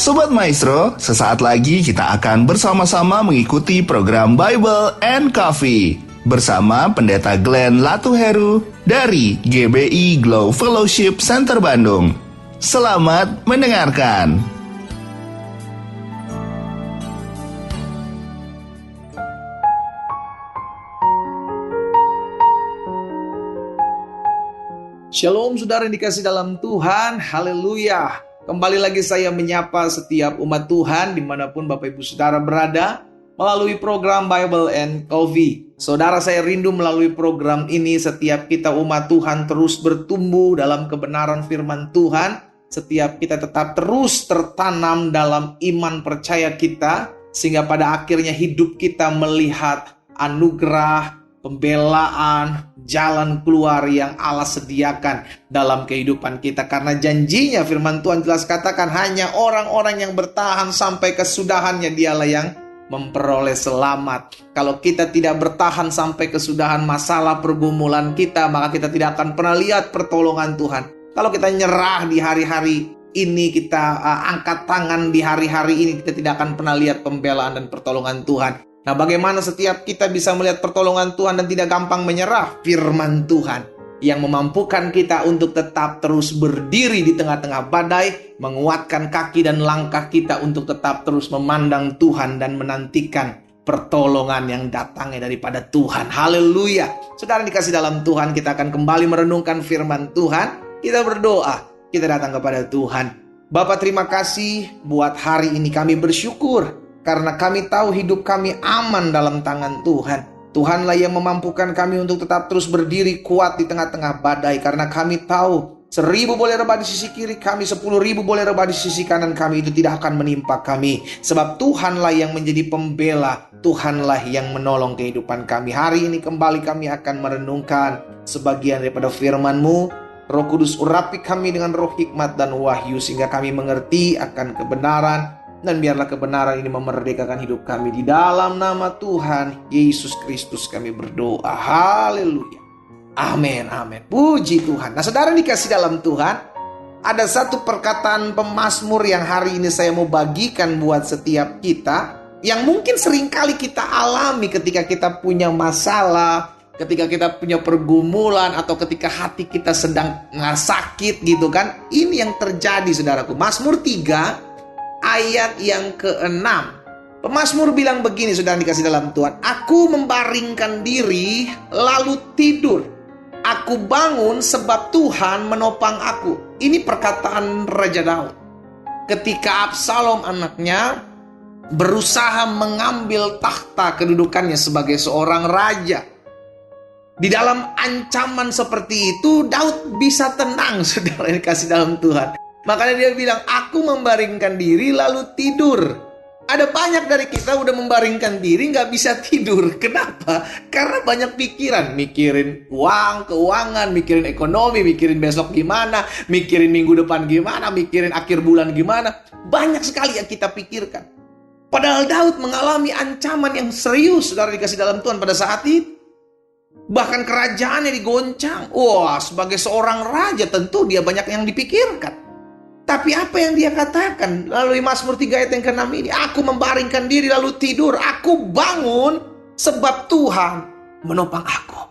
Sobat Maestro, sesaat lagi kita akan bersama-sama mengikuti program Bible and Coffee bersama Pendeta Glenn Latuheru dari GBI Glow Fellowship Center Bandung. Selamat mendengarkan. Shalom saudara yang dikasih dalam Tuhan, haleluya. Kembali lagi saya menyapa setiap umat Tuhan dimanapun Bapak Ibu Saudara berada melalui program Bible and Coffee. Saudara, saya rindu melalui program ini setiap kita umat Tuhan terus bertumbuh dalam kebenaran firman Tuhan. Setiap kita tetap terus tertanam dalam iman percaya kita, sehingga pada akhirnya hidup kita melihat anugerah, pembelaan, jalan keluar yang Allah sediakan dalam kehidupan kita. Karena janjinya firman Tuhan jelas katakan, hanya orang-orang yang bertahan sampai kesudahannya dialah yang memperoleh selamat. Kalau kita tidak bertahan sampai kesudahan masalah pergumulan kita, maka kita tidak akan pernah lihat pertolongan Tuhan. Kalau kita nyerah di hari-hari ini, kita angkat tangan di hari-hari ini, kita tidak akan pernah lihat pembelaan dan pertolongan Tuhan. Nah, bagaimana setiap kita bisa melihat pertolongan Tuhan dan tidak gampang menyerah? Firman Tuhan yang memampukan kita untuk tetap terus berdiri di tengah-tengah badai, menguatkan kaki dan langkah kita untuk tetap terus memandang Tuhan dan menantikan pertolongan yang datangnya daripada Tuhan. Haleluya. Saudara dikasih dalam Tuhan, kita akan kembali merenungkan firman Tuhan. Kita berdoa, kita datang kepada Tuhan. Bapa, terima kasih buat hari ini. Kami bersyukur karena kami tahu hidup kami aman dalam tangan Tuhan. Tuhanlah yang memampukan kami untuk tetap terus berdiri kuat di tengah-tengah badai. Karena kami tahu 1.000 boleh rebah di sisi kiri kami, 10.000 boleh rebah di sisi kanan kami, itu tidak akan menimpa kami. Sebab Tuhanlah yang menjadi pembela, Tuhanlah yang menolong kehidupan kami. Hari ini kembali kami akan merenungkan sebagian daripada firman-Mu. Roh Kudus urapi kami dengan roh hikmat dan wahyu, sehingga kami mengerti akan kebenaran. Dan biarlah kebenaran ini memerdekakan hidup kami. Di dalam nama Tuhan Yesus Kristus kami berdoa. Haleluya. Amin, amin. Puji Tuhan. Nah, saudara dikasih dalam Tuhan, ada satu perkataan pemazmur yang hari ini saya mau bagikan buat setiap kita, yang mungkin seringkali kita alami ketika kita punya masalah, ketika kita punya pergumulan, atau ketika hati kita sedang sakit gitu kan. Ini yang terjadi saudaraku. Mazmur 3 ayat yang ke-6. Pemazmur bilang begini, saudara dikasih dalam Tuhan. Aku membaringkan diri lalu tidur. Aku bangun sebab Tuhan menopang aku. Ini perkataan Raja Daud. Ketika Absalom anaknya berusaha mengambil tahta kedudukannya sebagai seorang raja. Di dalam ancaman seperti itu, Daud bisa tenang, saudara dikasih dalam Tuhan. Makanya dia bilang, aku membaringkan diri lalu tidur. Ada banyak dari kita udah membaringkan diri gak bisa tidur. Kenapa? Karena banyak pikiran. Mikirin uang, keuangan, mikirin ekonomi, mikirin besok gimana, mikirin minggu depan gimana, mikirin akhir bulan gimana. Banyak sekali yang kita pikirkan. Padahal Daud mengalami ancaman yang serius, saudara dikasih dalam Tuhan, pada saat itu. Bahkan kerajaannya digoncang. Wah, sebagai seorang raja tentu dia banyak yang dipikirkan. Tapi apa yang dia katakan melalui Mazmur 3 ayat yang ke-6 ini? Aku membaringkan diri lalu tidur. Aku bangun sebab Tuhan menopang aku.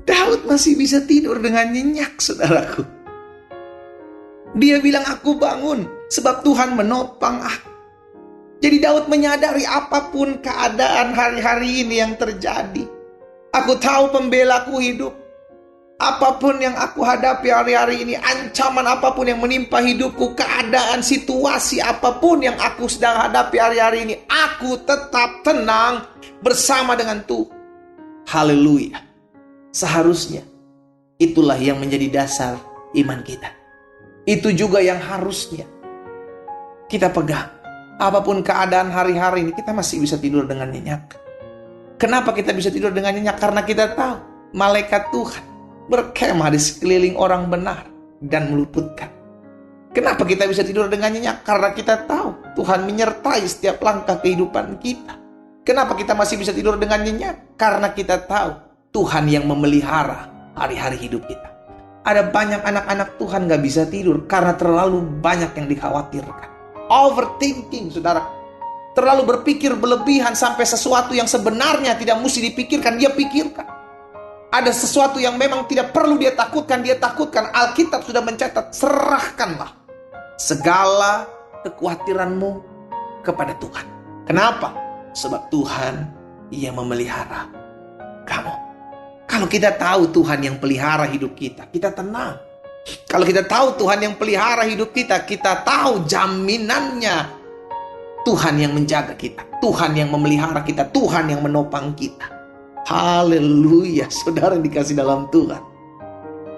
Daud masih bisa tidur dengan nyenyak, saudaraku. Dia bilang, aku bangun sebab Tuhan menopang aku. Jadi Daud menyadari apapun keadaan hari-hari ini yang terjadi, aku tahu pembelaku hidup. Apapun yang aku hadapi hari-hari ini, ancaman apapun yang menimpa hidupku, keadaan, situasi apapun yang aku sedang hadapi hari-hari ini, aku tetap tenang bersama dengan Tuhan. Haleluya. Seharusnya itulah yang menjadi dasar iman kita. Itu juga yang harusnya kita pegang. Apapun keadaan hari-hari ini, kita masih bisa tidur dengan nyenyak. Kenapa kita bisa tidur dengan nyenyak? Karena kita tahu malaikat Tuhan berkemah di sekeliling orang benar dan meluputkan. Kenapa kita bisa tidur dengan nyenyak? Karena kita tahu Tuhan menyertai setiap langkah kehidupan kita. Kenapa kita masih bisa tidur dengan nyenyak? Karena kita tahu Tuhan yang memelihara hari-hari hidup kita. Ada banyak anak-anak Tuhan gak bisa tidur karena terlalu banyak yang dikhawatirkan. overthinking, saudara. Terlalu berpikir berlebihan sampai sesuatu yang sebenarnya tidak mesti dipikirkan, dia pikirkan. Ada sesuatu yang memang tidak perlu dia takutkan, dia takutkan. Alkitab sudah mencatat, serahkanlah segala kekhawatiranmu kepada Tuhan. Kenapa? Sebab Tuhan yang memelihara kamu. Kalau kita tahu Tuhan yang pelihara hidup kita, kita tenang. Kalau kita tahu Tuhan yang pelihara hidup kita, kita tahu jaminannya Tuhan yang menjaga kita, Tuhan yang memelihara kita, Tuhan yang menopang kita. Haleluya, saudara yang dikasih dalam Tuhan.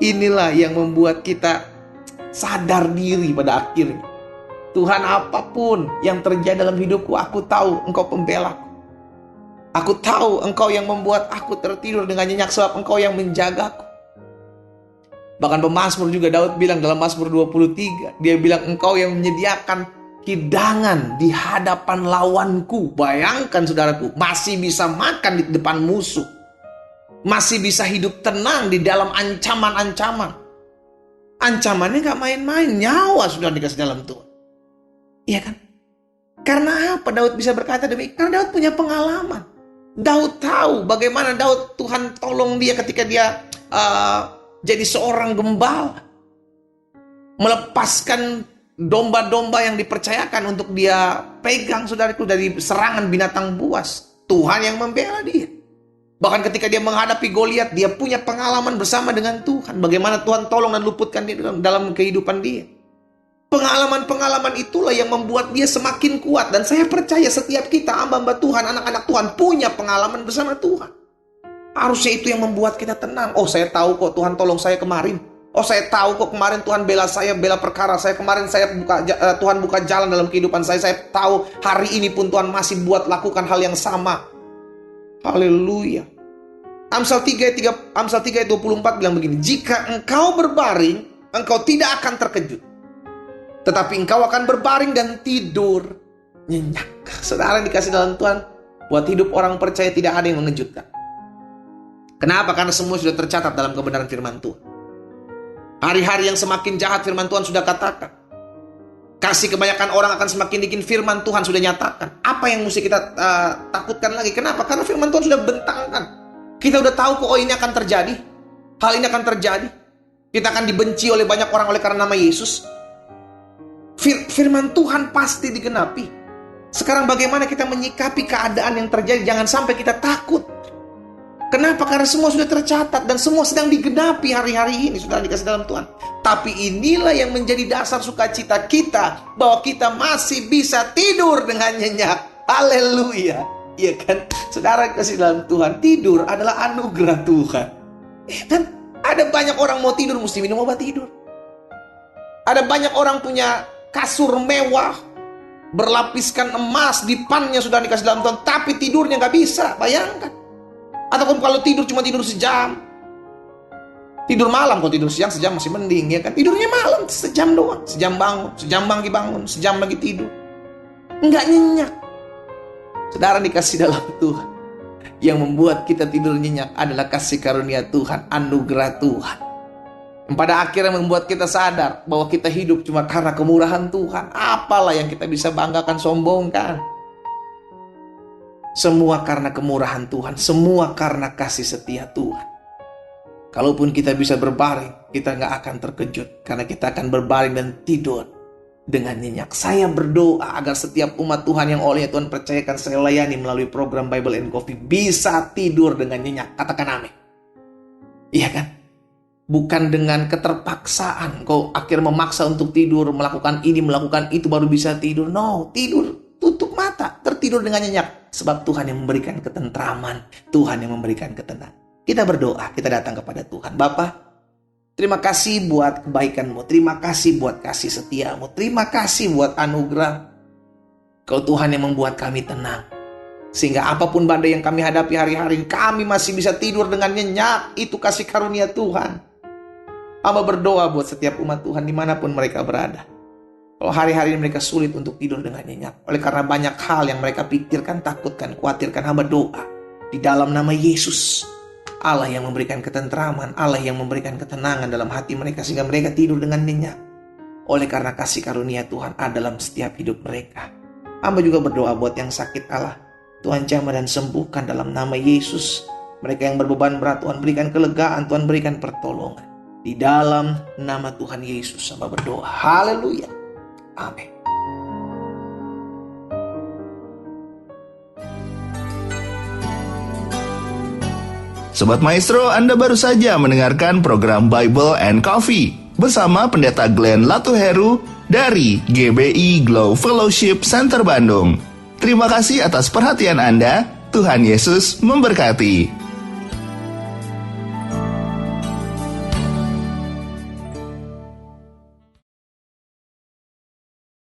Inilah yang membuat kita sadar diri pada akhirnya. Tuhan, apapun yang terjadi dalam hidupku, aku tahu Engkau pembelaku. Aku tahu Engkau yang membuat aku tertidur dengan nyenyak, sebab Engkau yang menjagaku. Bahkan pemazmur juga, Daud bilang dalam Mazmur 23, dia bilang, Engkau yang menyediakan hidangan di hadapan lawanku. Bayangkan saudaraku, masih bisa makan di depan musuh, masih bisa hidup tenang di dalam ancaman-ancaman. Ancamannya gak main-main, nyawa sudah dikasih dalam Tuhan. Iya kan? Karena apa Daud bisa berkata demikian? Karena Daud punya pengalaman. Daud tahu bagaimana Tuhan tolong dia ketika dia jadi seorang gembala, melepaskan domba-domba yang dipercayakan untuk dia pegang, saudaraku, dari serangan binatang buas. Tuhan yang membela dia. Bahkan ketika dia menghadapi Goliat, dia punya pengalaman bersama dengan Tuhan. Bagaimana Tuhan tolong dan luputkan dia dalam kehidupan dia. Pengalaman-pengalaman itulah yang membuat dia semakin kuat. Dan saya percaya setiap kita, hamba-hamba Tuhan, anak-anak Tuhan, punya pengalaman bersama Tuhan. Harusnya itu yang membuat kita tenang. Oh, saya tahu kok Tuhan tolong saya kemarin. Oh, saya tahu kok kemarin Tuhan bela saya, bela perkara saya. Kemarin Tuhan buka jalan dalam kehidupan saya. Saya tahu hari ini pun Tuhan masih buat lakukan hal yang sama. Haleluya. Amsal 3 ayat 24 bilang begini, jika engkau berbaring, engkau tidak akan terkejut, tetapi engkau akan berbaring dan tidur nyenyak. Saudara yang dikasih dalam Tuhan, buat hidup orang percaya tidak ada yang mengejutkan. Kenapa? Karena semua sudah tercatat dalam kebenaran firman Tuhan. Hari-hari yang semakin jahat, firman Tuhan sudah katakan. Kasih kebanyakan orang akan semakin dingin, firman Tuhan sudah nyatakan. Apa yang mesti kita takutkan lagi? Kenapa? Karena firman Tuhan sudah bentangkan. Kita udah tahu kok ini akan terjadi. Hal ini akan terjadi. Kita akan dibenci oleh banyak orang oleh karena nama Yesus. Firman Tuhan pasti digenapi. Sekarang bagaimana kita menyikapi keadaan yang terjadi? Jangan sampai kita takut. Kenapa? Karena semua sudah tercatat dan semua sedang digenapi hari-hari ini, sudah dikasih dalam Tuhan. Tapi inilah yang menjadi dasar sukacita kita, bahwa kita masih bisa tidur dengan nyenyak. Haleluya. Iya kan? Saudara kasih dalam Tuhan, tidur adalah anugerah Tuhan. Iya kan? Ada banyak orang mau tidur mesti minum obat tidur. Ada banyak orang punya kasur mewah, berlapiskan emas, dipannya sudah dikasih dalam Tuhan, tapi tidurnya gak bisa. Bayangkan. Ataupun kalau tidur cuma tidur sejam. Tidur malam, kalau tidur siang sejam masih mending, ya kan? Tidurnya malam sejam doang, sejam bangun, sejam lagi bangun, sejam lagi tidur. Enggak nyenyak. Saudara dikasih dalam Tuhan, yang membuat kita tidur nyenyak adalah kasih karunia Tuhan, anugerah Tuhan. Yang pada akhirnya membuat kita sadar bahwa kita hidup cuma karena kemurahan Tuhan. Apalah yang kita bisa banggakan, sombongkan. Semua karena kemurahan Tuhan, semua karena kasih setia Tuhan. Kalaupun kita bisa berbaring, kita gak akan terkejut, karena kita akan berbaring dan tidur dengan nyenyak. Saya berdoa agar setiap umat Tuhan yang oleh Tuhan percayakan saya layani melalui program Bible and Coffee bisa tidur dengan nyenyak. Katakan amin. Iya kan? Bukan dengan keterpaksaan kau akhirnya memaksa untuk tidur, melakukan ini, melakukan itu baru bisa tidur. No, tidur, tutup mata, tertidur dengan nyenyak. Sebab Tuhan yang memberikan ketentraman, Tuhan yang memberikan ketenangan. Kita berdoa, kita datang kepada Tuhan. Bapa, terima kasih buat kebaikan-Mu, terima kasih buat kasih setia-Mu, terima kasih buat anugerah. Kau Tuhan yang membuat kami tenang. Sehingga apapun badai yang kami hadapi hari-hari, kami masih bisa tidur dengan nyenyak. Itu kasih karunia Tuhan. Hamba berdoa buat setiap umat Tuhan dimanapun mereka berada. Kalau hari-hari ini mereka sulit untuk tidur dengan nyenyak, oleh karena banyak hal yang mereka pikirkan, takutkan, khawatirkan, hamba doa di dalam nama Yesus, Allah yang memberikan ketentraman, Allah yang memberikan ketenangan dalam hati mereka, sehingga mereka tidur dengan nyenyak. oleh karena kasih karunia Tuhan ada dalam setiap hidup mereka. Hamba juga berdoa buat yang sakit Allah, Tuhan jamah dan sembuhkan dalam nama Yesus. Mereka yang berbeban berat, Tuhan berikan kelegaan, Tuhan berikan pertolongan. Di dalam nama Tuhan Yesus hamba berdoa. Haleluya. Amin. Sobat Maestro, Anda baru saja mendengarkan program Bible and Coffee bersama Pendeta Glenn Latuheru dari GBI Glow Fellowship Center Bandung. Terima kasih atas perhatian Anda. Tuhan Yesus memberkati.